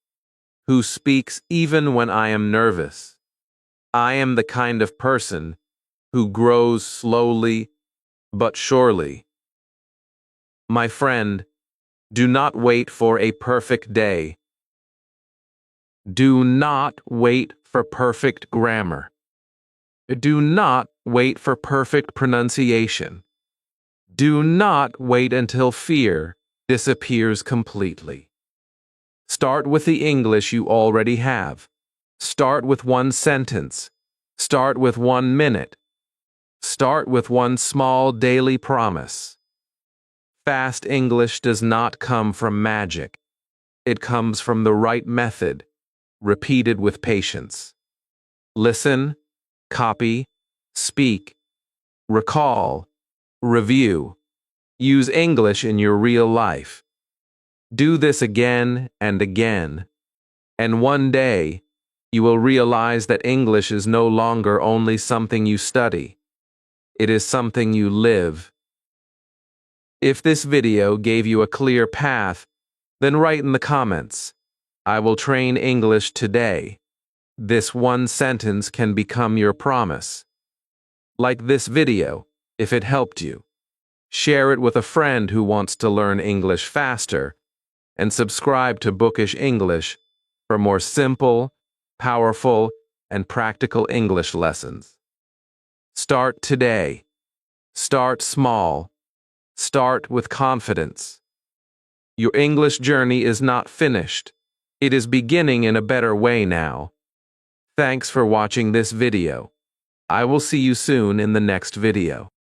S1: who speaks even when I am nervous. I am the kind of person who grows slowly but surely. My friend, do not wait for a perfect day. Do not wait for perfect grammar. Do not wait for perfect pronunciation. Do not wait until fear disappears completely. Start with the English you already have. Start with one sentence. Start with 1 minute. Start with one small daily promise. Fast English does not come from magic. It comes from the right method, repeated with patience. Listen, copy, speak, recall, review. Use English in your real life. Do this again and again, and one day you will realize that English is no longer only something you study. It is something you live. If this video gave you a clear path, then write in the comments, "I will train English today." This one sentence can become your promise. Like this video, if it helped you. Share it with a friend who wants to learn English faster, and subscribe to Bookish English for more simple, powerful, and practical English lessons. Start today. Start small. Start with confidence. Your English journey is not finished. It is beginning in a better way now. Thanks for watching this video. I will see you soon in the next video.